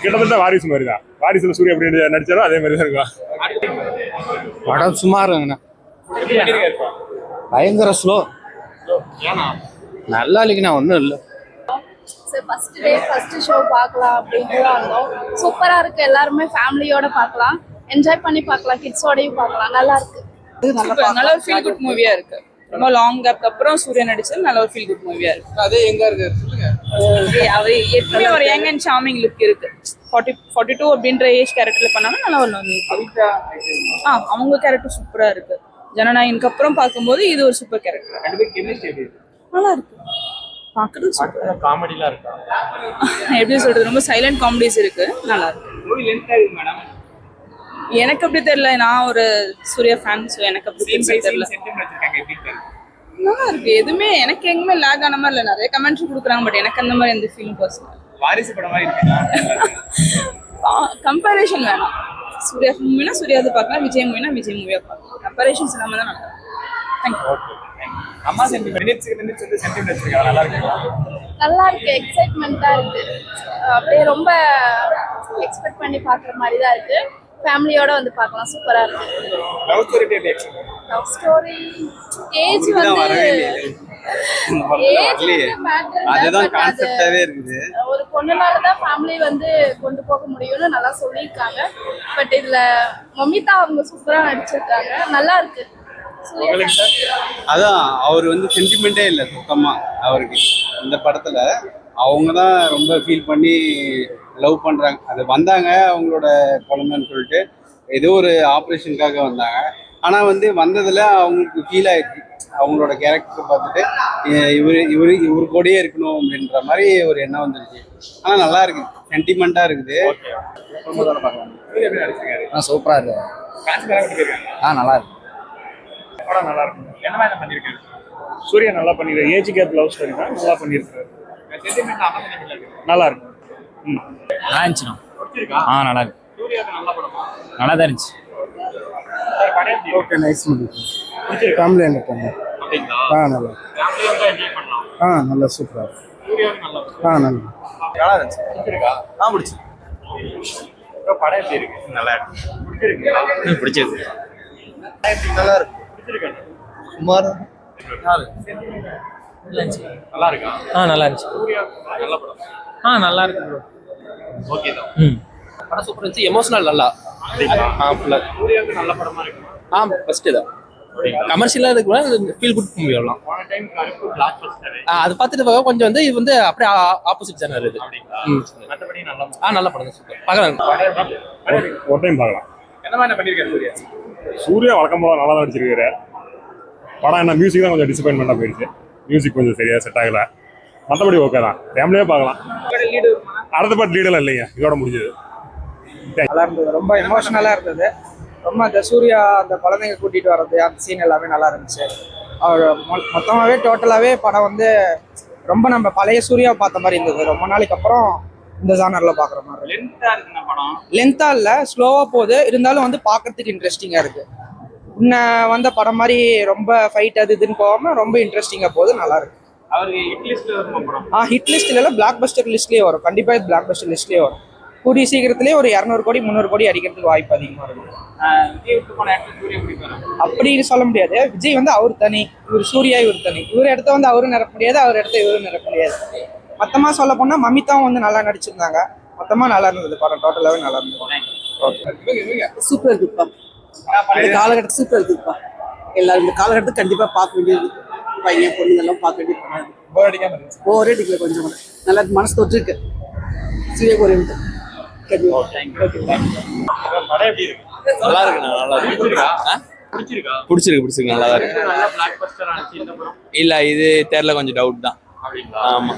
கிட்டத்தட்ட வாரிசு மாதிரி தான். வாரிசுல சூர்யா எப்படி நடிச்சாலும் அதே மாதிரி தான் இருக்கும். படம் சுமாருங்கண்ணா, பயங்கர ஸ்லோ, நல்லா இல்லைங்கண்ணா, ஒன்றும் இல்லை. ஃபர்ஸ்ட் டே ஃபர்ஸ்ட் ஷோ பார்க்கலாம் அப்படின்னு வந்தோம். சூப்பரா இருக்கு, எல்லாருமே ஃபேமிலியோட பார்க்கலாம், என்ஜாய் பண்ணி பார்க்கலாம், கிட்ஸோடயும் பார்க்கலாம், நல்லா இருக்கு. நல்ல ஒரு ஃபீல் குட் மூவியா இருக்கு. ரொம்ப லாங் கேப்க்கு அப்புறம் சூர்யா நடிச்சது நல்ல ஒரு ஃபீல் குட் மூவியா இருக்கு. அதே எங்க இருக்கு சொல்லுங்க. அது எப்பவுமே ஒரு யங் அண்ட் சார்மிங் லுக் இருக்கு. 42 அப்படின்ற ஏஜ் கேரக்டர்ல பண்ணாலும் நல்லா ஒன்று அவங்க கேரக்டர் சூப்பரா இருக்கு. ஜனநாயகனுக்கு அப்புறம் பார்க்கும்போது இது ஒரு சூப்பர் கேரக்டர். நல்லா இருக்கு பாக்குறது. காமெடிலாம் இருக்கா? எப்படி சொல்றது, ரொம்ப சைலண்ட் காமெடிஸ் இருக்கு, நல்லா இருக்கு. எனக்கு அப்படி தெரியல, நான் ஒரு சூர்யா ஃபேன், ஸோ எனக்கு அப்படி தெரியல. நல்லா இருக்கு, எதுவுமே எனக்கு எங்குமே லேக் ஆன மாதிரி இல்லை. நிறைய கமெண்ட்ரி கொடுக்குறாங்க, பட் எனக்கு அந்த மாதிரி எந்த ஃபீலிங் பர்சனல். வாரிசு படம் மாதிரி இருக்கு. கம்பேரிஷன் வேணாம். சூர்யா மூவினா சூர்யாவது பார்க்கலாம், விஜய் மூவினா விஜய் மூவியா பார்க்கலாம். கம்பேரிஷன்ஸ் இல்லாம தான் நல்லா இருக்கு. அம்மா சென்டிமெண்ட் நல்லா இருக்கு. நல்லா இருக்கு, எக்ஸைட்மெண்ட்டா இருக்கு, அப்படியே ரொம்ப எக்ஸ்பெக்ட் பண்ணி பார்க்குற மாதிரி தான் இருக்கு. ஃபேமிலியோட வந்து பார்க்கலாம், சூப்பரா இருக்கு. லவ் ஸ்டோரி ஏஜ் அதுதான் கான்செப்டாவே இருக்குது. ஒரு பொண்ணுனால தான் ஃபேமிலி வந்து கொண்டு போக முடியும்னு நல்லா சொல்லியிருக்காங்க. பட் இதுல மமிதா அவங்க சூப்பரா நடிச்சிருக்காங்க, நல்லா இருக்கு. அதான் அவர் வந்து சென்டிமெண்டே இல்லை சுத்தமா அவருக்கு. இந்த படத்துல அவங்க தான் ரொம்ப ஃபீல் பண்ணி லவ் பண்றாங்க. அது வந்தாங்க அவங்களோட குழந்தைன்னு சொல்லிட்டு, ஏதோ ஒரு ஆப்ரேஷனுக்காக வந்தாங்க. ஆனா வந்து வந்ததுல அவங்களுக்கு ஃபீல் ஆயிடுச்சு, அவங்களோட கேரக்டர் பார்த்துட்டு இவரு கூடயே இருக்கணும் அப்படின்ற மாதிரி ஒரு எண்ணம் வந்துருச்சு. ஆனா நல்லா இருக்கு, சென்டிமெண்டா இருக்குது. சூப்பரா இருக்கு. நல்லா இருக்கு. படம் நல்லா இருக்கும். என்ன மாதிரி பண்ணிருக்காரு சூர்யா? நல்லா பண்ணிருக்காரு. ஏஜ் கேப் லவ் ஸ்டோரி தான், நல்லா பண்ணிருக்காரு. நல்லா இருக்கு. நல்லா இருந்துச்சுண்ணா. நல்லா இருக்கு. நல்லா தான் இருந்துச்சு. Okay, nice movie. Family entertainment. நல்லா நல்லா சூப்பரா இருக்கு. நல்லா இருந்துச்சு. பிடிச்சி படம் எப்படி இருக்கு? நல்லா இருக்கு. பிடிச்சிருக்கு. நல்லா இருக்கு. சுமார் நல்லா இருக்கா? நல்லா இருந்துச்சு. நல்ல படம். நல்லா இருக்கு ப்ரோ. ஓகே தான். படம் சூப்பர் இருந்துச்சு. எமோஷனல் நல்லா. சூர்யாவுக்கு நல்ல படமா இருக்கு. ஃபர்ஸ்ட் தான் கமர்ஷியலாக இருக்கு, ஃபீல் குட் மூவி எல்லாம். அது பார்த்துட்டு கொஞ்சம் வந்து இது வந்து அப்படியே ஆப்போசிட் சேனல் இது. நல்ல படம், சூப்பர் பார்க்கலாம். ஒரு டைம் பார்க்கலாம். என்ன மாதிரி பண்ணிருக்காரு சூர்யா? சூர்யா வழக்கம் போல நல்லா நடிச்சிருக்காரு. படம் என்ன மியூசிக் தான் கொஞ்சம் டிசப்பாயின்மெண்டா போயிடுச்சு. மியூசிக் கொஞ்சம் சரியா செட் ஆகல. மற்றபடி ஓகே தான், ஃபேமிலியே பார்க்கலாம். அடுத்த பாட்டு லீடெல்லாம் இல்லைங்க, இதோட முடிஞ்சது. நல்லா இருந்தது, ரொம்ப எமோஷனலா இருந்தது. ரொம்ப அந்த சூர்யா அந்த குழந்தைங்க கூட்டிட்டு வர்றது, அந்த சீன் எல்லாமே நல்லா இருந்துச்சு. அவர் மொத்தமாகவே டோட்டலாகவே படம் வந்து ரொம்ப நம்ம பழைய சூர்யா பார்த்த மாதிரி இருந்தது. ரொம்ப நாளைக்கு அப்புறம் இந்த ஜானர்ல பார்க்குற மாதிரி. லென்த்தா இல்லை, ஸ்லோவாக போகுது, இருந்தாலும் வந்து பார்க்கறதுக்கு இன்ட்ரெஸ்டிங்காக இருக்கு. இன்ன வந்த படம் மாதிரி ரொம்ப ஃபைட் அது இதுன்னு போகாம ரொம்ப இன்ட்ரெஸ்டிங்காக போகுது, நல்லா இருக்கு. ஹிட் லிஸ்ட்ல பிளாக் பஸ்டர் லிஸ்ட்லேயே வரும். கண்டிப்பாக இது பிளாக் பஸ்டர் லிஸ்ட்லேயே வரும். கூடிய சீக்கிரத்திலே ஒரு 200 கோடி 300 கோடி அடிக்கிறதுக்கு வாய்ப்பு அதிகமாக இருக்கும். அப்படின்னு சொல்ல முடியாது. விஜய் வந்து அவர் தனி, இவர் சூர்யா இவர் தனி. இவர் இடத்த வந்து அவரும் நிரப்ப முடியாது, அவர் இடத்த இவரும் நிரப்ப முடியாது. மொத்தமாக சொல்ல போனால் மமிதாவும் வந்து நல்லா நடிச்சிருந்தாங்க. மொத்தமாக நல்லா இருந்தது படம், டோட்டலாகவே நல்லா இருந்தது. சூப்பர் இருக்குப்பா. இந்த காலகட்டத்தில் சூப்பர் இருக்குப்பா. எல்லாரும் இந்த காலகட்டத்துக்கு கண்டிப்பாக பார்க்க வேண்டியது. பையன் பொண்ணுங்கெல்லாம் பார்க்க வேண்டியது. போரே அடிக்கல, கொஞ்சம் கூட நல்லா மனசு தொற்றுருக்கு. சூரிய கோரியன் நல்லா இருக்குண்ணா. நல்லா பிடிச்சிருக்கு. நல்லா தான் இருக்கு. இல்ல இது தெரியல, கொஞ்சம் டவுட் தான். ஆமா.